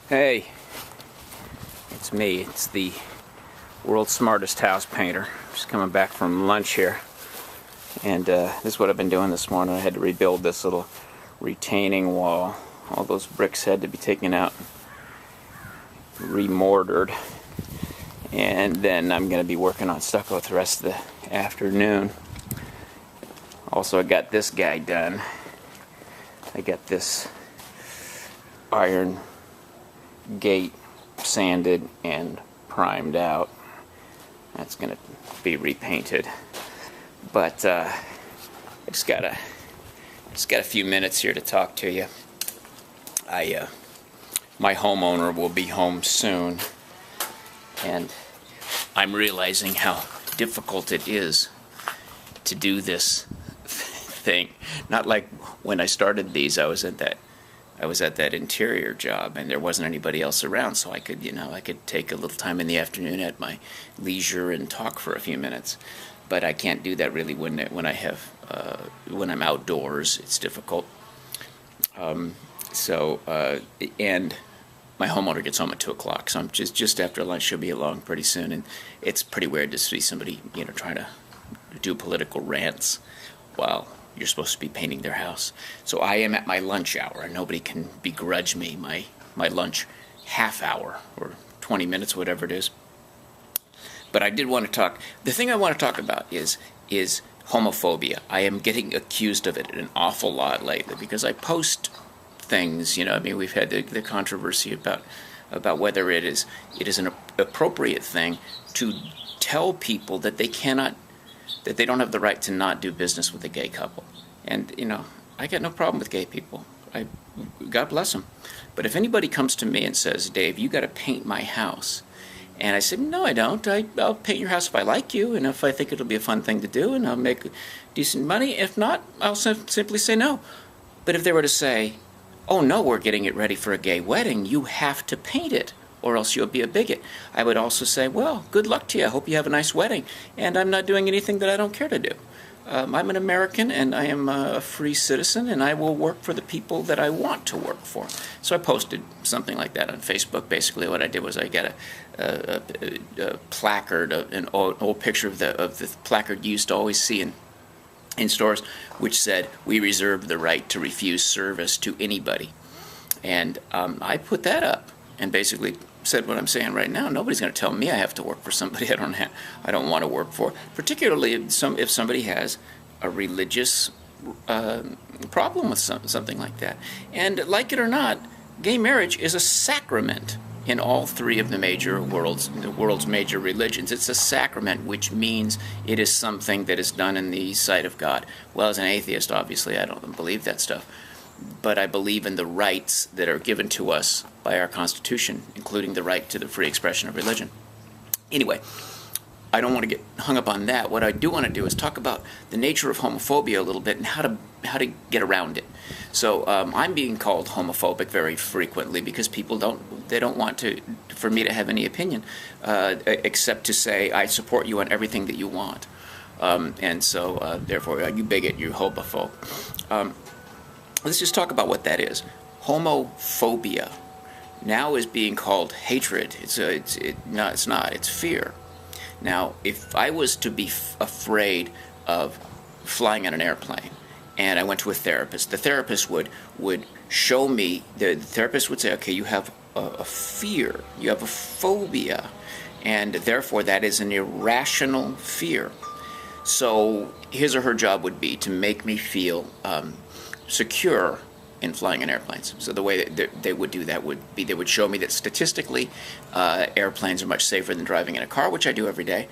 Hey, it's me. It's the world's smartest house painter. Just coming back from lunch here. And this is what I've been doing this morning. I had to rebuild this little retaining wall. All those bricks had to be taken out and remortared. And then I'm going to be working on stucco the rest of the afternoon. Also, I got this guy done. I got this iron gate sanded and primed out. That's going to be repainted. But I just got a few minutes here to talk to you. My homeowner will be home soon, and I'm realizing how difficult it is to do this thing. Not like when I started these, I was at that interior job, and there wasn't anybody else around, so I could take a little time in the afternoon at my leisure and talk for a few minutes. But I can't do that really when I'm outdoors. It's difficult. And my homeowner gets home at 2:00, so I'm just after lunch. She'll be along pretty soon, and it's pretty weird to see somebody trying to do political rants while you're supposed to be painting their house. So I am at my lunch hour, and nobody can begrudge me my lunch half hour or 20 minutes, whatever it is. But I did want to talk. The thing I want to talk about is homophobia. I am getting accused of it an awful lot lately because I post things. We've had the controversy about whether it is an appropriate thing to tell people that they don't have the right to not do business with a gay couple. And, I got no problem with gay people. God bless them. But if anybody comes to me and says, Dave, you got to paint my house, and I said, no, I don't. I'll paint your house if I like you, and if I think it'll be a fun thing to do, and I'll make decent money. If not, I'll simply say no. But if they were to say, oh, no, we're getting it ready for a gay wedding, you have to paint it, or else you'll be a bigot, I would also say, well, good luck to you. I hope you have a nice wedding, and I'm not doing anything that I don't care to do. I'm an American, and I am a free citizen, and I will work for the people that I want to work for. So I posted something like that on Facebook. Basically, what I did was I got a placard, an old picture of the placard you used to always see in stores, which said, we reserve the right to refuse service to anybody. And I put that up and basically said what I'm saying right now. Nobody's going to tell me I have to work for somebody I don't want to work for, particularly if somebody has a religious problem with something like that. And like it or not, gay marriage is a sacrament in all three of the world's major religions. It's a sacrament, which means it is something that is done in the sight of God. Well, as an atheist, obviously, I don't believe that stuff. But I believe in the rights that are given to us by our Constitution, including the right to the free expression of religion. Anyway, I don't want to get hung up on that. What I do want to do is talk about the nature of homophobia a little bit and how to get around it. So I'm being called homophobic very frequently because people don't want for me to have any opinion except to say I support you on everything that you want. And so therefore, you bigot, you homophobe. Let's just talk about what that is. Homophobia now is being called hatred. It's not. It's fear. Now, if I was to be afraid of flying on an airplane, and I went to a therapist, the therapist would show me. The therapist would say, "Okay, you have a fear. You have a phobia, and therefore that is an irrational fear." So his or her job would be to make me feel secure in flying in airplanes. So the way that they would do that would be they would show me that statistically airplanes are much safer than driving in a car, which I do every day.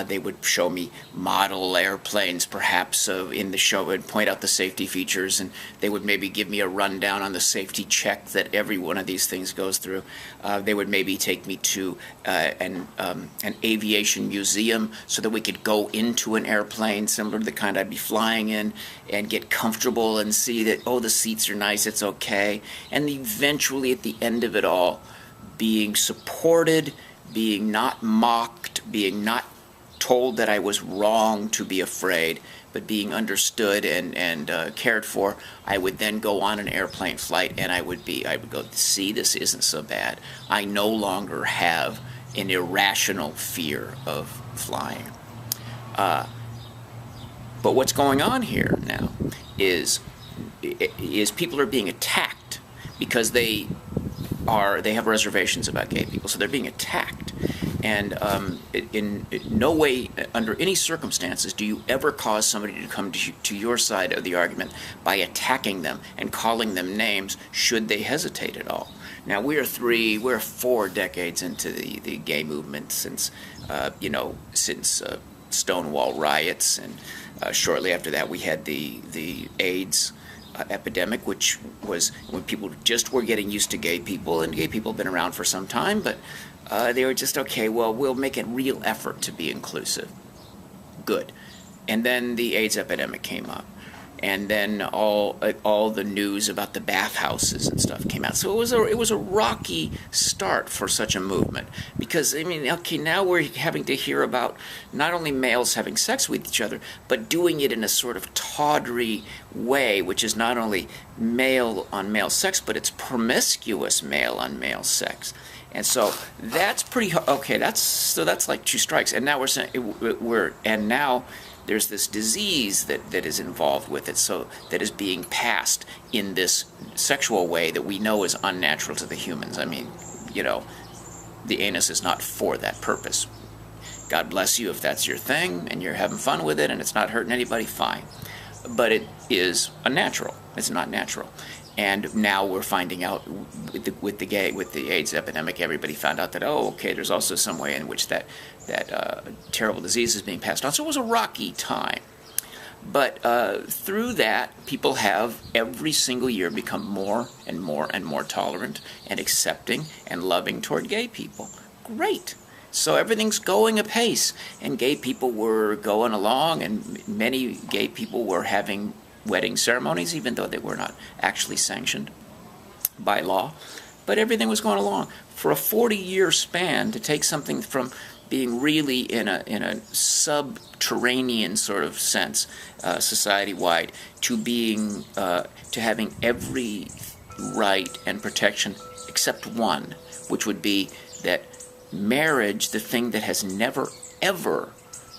They would show me model airplanes perhaps in the show and point out the safety features, and they would maybe give me a rundown on the safety check that every one of these things goes through. They would maybe take me to an aviation museum so that we could go into an airplane similar to the kind I'd be flying in and get comfortable and see that, oh, the seats are nice, it's okay. And eventually at the end of it all, being supported, being not mocked, being not told that I was wrong to be afraid, but being understood and cared for, I would then go on an airplane flight and I would go, see, this isn't so bad. I no longer have an irrational fear of flying. But what's going on here now is people are being attacked because they have reservations about gay people, so they're being attacked. And in no way, under any circumstances, do you ever cause somebody to come to your side of the argument by attacking them and calling them names should they hesitate at all. Now, we're 4 decades into the gay movement since Stonewall riots, and shortly after that we had the AIDS epidemic, which was when people just were getting used to gay people, and gay people have been around for some time, but they were just, okay, well, we'll make a real effort to be inclusive. Good. And then the AIDS epidemic came up. And then all the news about the bathhouses and stuff came out. So it was a rocky start for such a movement. Because, I mean, okay, now we're having to hear about not only males having sex with each other, but doing it in a sort of tawdry way, which is not only male-on-male sex, but it's promiscuous male-on-male sex. And so that's pretty okay. That's like 2 strikes. And now we're saying now there's this disease that is involved with it, so that is being passed in this sexual way that we know is unnatural to the humans. I mean, the anus is not for that purpose. God bless you if that's your thing and you're having fun with it and it's not hurting anybody, fine. But it is unnatural. It's not natural. And now we're finding out with the AIDS epidemic, everybody found out that, there's also some way in which that terrible disease is being passed on. So it was a rocky time. But through that, people have every single year become more and more and more tolerant and accepting and loving toward gay people. Great. So everything's going apace. And gay people were going along, and many gay people were having wedding ceremonies, even though they were not actually sanctioned by law. But everything was going along. For a 40-year span, to take something from being really in a subterranean sort of sense, society-wide, to having every right and protection except one, which would be that marriage, the thing that has never, ever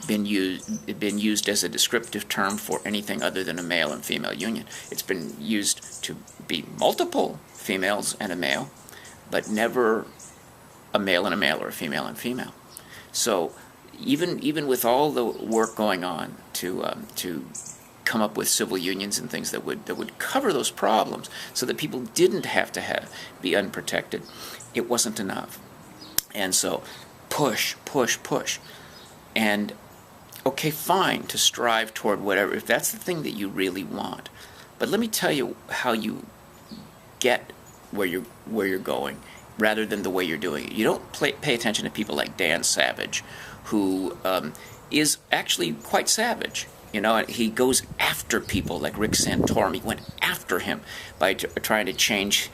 been used as a descriptive term for anything other than a male and female union. It's been used to be multiple females and a male, but never a male and a male or a female and female. So even with all the work going on to come up with civil unions and things that would cover those problems so that people didn't have to be unprotected, it wasn't enough. And so push. And okay, fine to strive toward whatever, if that's the thing that you really want. But let me tell you how you get where you're going, rather than the way you're doing it. You don't pay attention to people like Dan Savage, who is actually quite savage. He goes after people like Rick Santorum. He went after him by trying to change,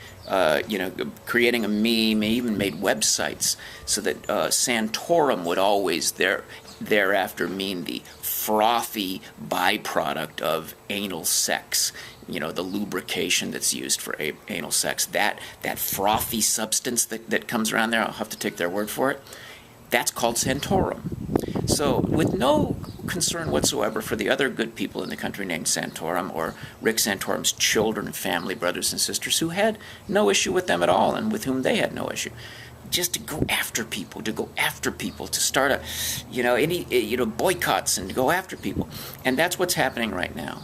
creating a meme. He even made websites so that Santorum would always thereafter mean the frothy byproduct of anal sex. The lubrication that's used for anal sex. That frothy substance that comes around there, I'll have to take their word for it, that's called Santorum. So with no concern whatsoever for the other good people in the country named Santorum, or Rick Santorum's children and family, brothers and sisters, who had no issue with them at all and with whom they had no issue, just to go after people, to start boycotts and to go after people. And that's what's happening right now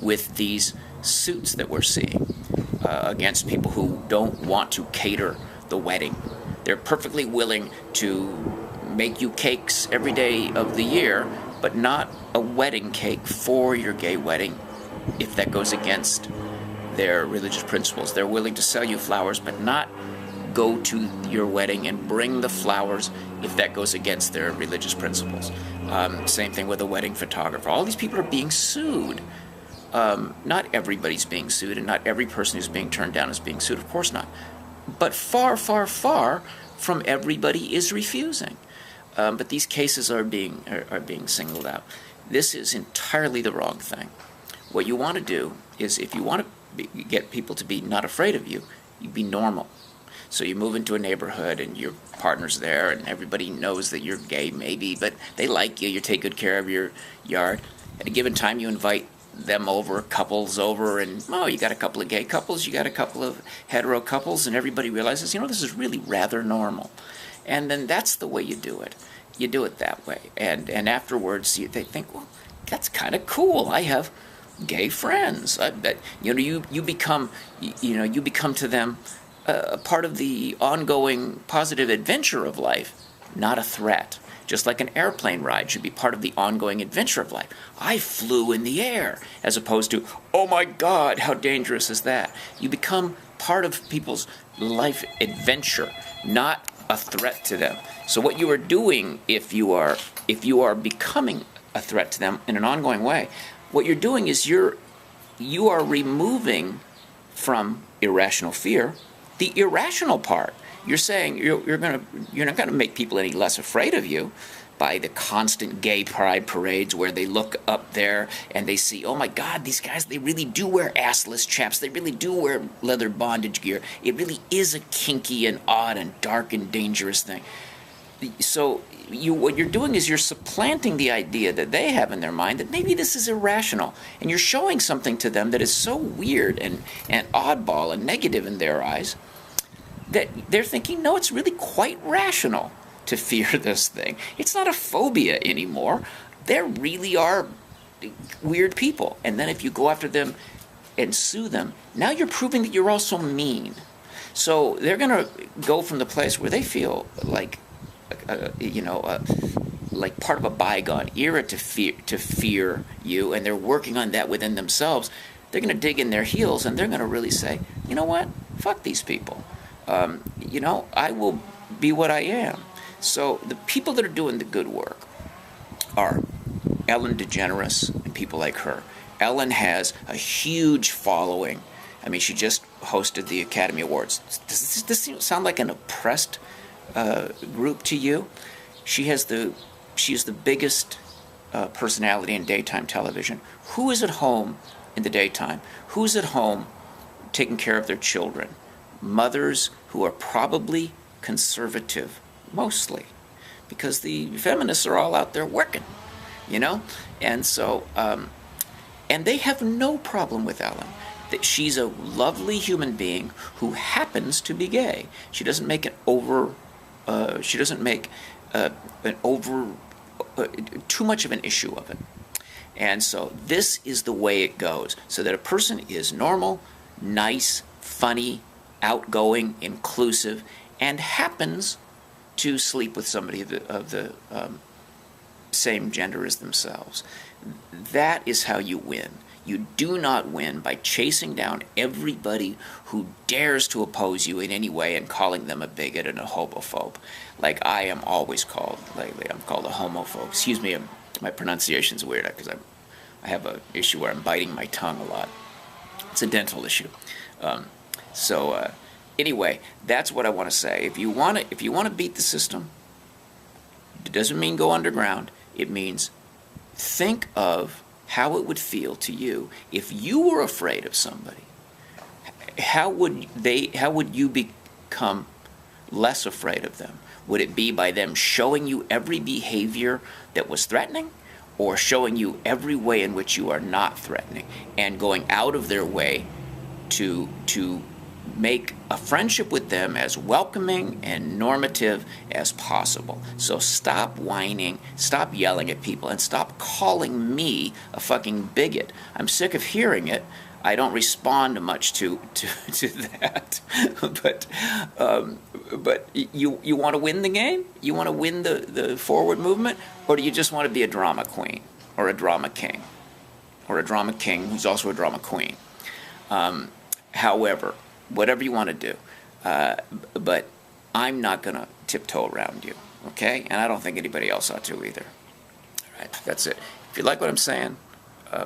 with these suits that we're seeing against people who don't want to cater the wedding. They're perfectly willing to make you cakes every day of the year, but not a wedding cake for your gay wedding if that goes against their religious principles. They're willing to sell you flowers, but not go to your wedding and bring the flowers if that goes against their religious principles. Same thing with a wedding photographer. All these people are being sued. Not everybody's being sued, and not every person who's being turned down is being sued. Of course not. But far, far, far from everybody is refusing. but these cases are being singled out. This is entirely the wrong thing. What you want to do is, if you want to get people to be not afraid of you, you be normal. So you move into a neighborhood and your partner's there and everybody knows that you're gay maybe, but they like you, you take good care of your yard. At a given time you invite them over, couples over, and you got a couple of gay couples, you got a couple of hetero couples, and everybody realizes, this is really rather normal. And then that's the way you do it. You do it that way. And afterwards they think, well, that's kind of cool. I have gay friends. I bet you become to them a part of the ongoing positive adventure of life, not a threat. Just like an airplane ride should be part of the ongoing adventure of life. I flew in the air, as opposed to, oh my God, how dangerous is that? You become part of people's life adventure, not a threat to them. So what you are doing, if you are becoming a threat to them in an ongoing way, what you're doing is you are removing from irrational fear the irrational part. You're saying you're not going to make people any less afraid of you by the constant gay pride parades where they look up there and they see, oh my God, these guys, they really do wear assless chaps. They really do wear leather bondage gear. It really is a kinky and odd and dark and dangerous thing. So what you're doing is you're supplanting the idea that they have in their mind that maybe this is irrational, and you're showing something to them that is so weird and oddball and negative in their eyes that they're thinking, no, it's really quite rational to fear this thing. It's not a phobia anymore. There really are weird people. And then if you go after them and sue them, now you're proving that you're also mean. So they're going to go from the place where they feel like, like part of a bygone era to fear you, and they're working on that within themselves. They're going to dig in their heels, and they're going to really say, you know what? Fuck these people. I will be what I am. So the people that are doing the good work are Ellen DeGeneres and people like her. Ellen has a huge following. I mean, she just hosted the Academy Awards. Does this sound like an oppressed group to you? She is the biggest personality in daytime television. Who is at home in the daytime? Who's at home taking care of their children? Mothers who are probably conservative, mostly, because the feminists are all out there working, and so and they have no problem with Ellen. That she's a lovely human being who happens to be gay. She doesn't make too much of an issue of it. And so this is the way it goes, so that a person is normal, nice, funny, outgoing, inclusive, and happens to sleep with somebody of the same gender as themselves. That is how you win. You do not win by chasing down everybody who dares to oppose you in any way and calling them a bigot and a homophobe. Like I am always called lately. I'm called a homophobe. Excuse me, my pronunciation's weird because I have an issue where I'm biting my tongue a lot. It's a dental issue. Anyway, that's what I want to say. If you want to beat the system, it doesn't mean go underground. It means think of how it would feel to you if you were afraid of somebody. How would you become less afraid of them? Would it be by them showing you every behavior that was threatening, or showing you every way in which you are not threatening, and going out of their way to make a friendship with them as welcoming and normative as possible? So stop whining, stop yelling at people, and stop calling me a fucking bigot. I'm sick of hearing it. I don't respond much to that. But you want to win the game? You want to win the forward movement? Or do you just want to be a drama queen or a drama king? Or a drama king who's also a drama queen? However, whatever you want to do. But I'm not going to tiptoe around you, okay? And I don't think anybody else ought to either. All right, that's it. If you like what I'm saying,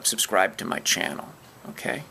subscribe to my channel, okay?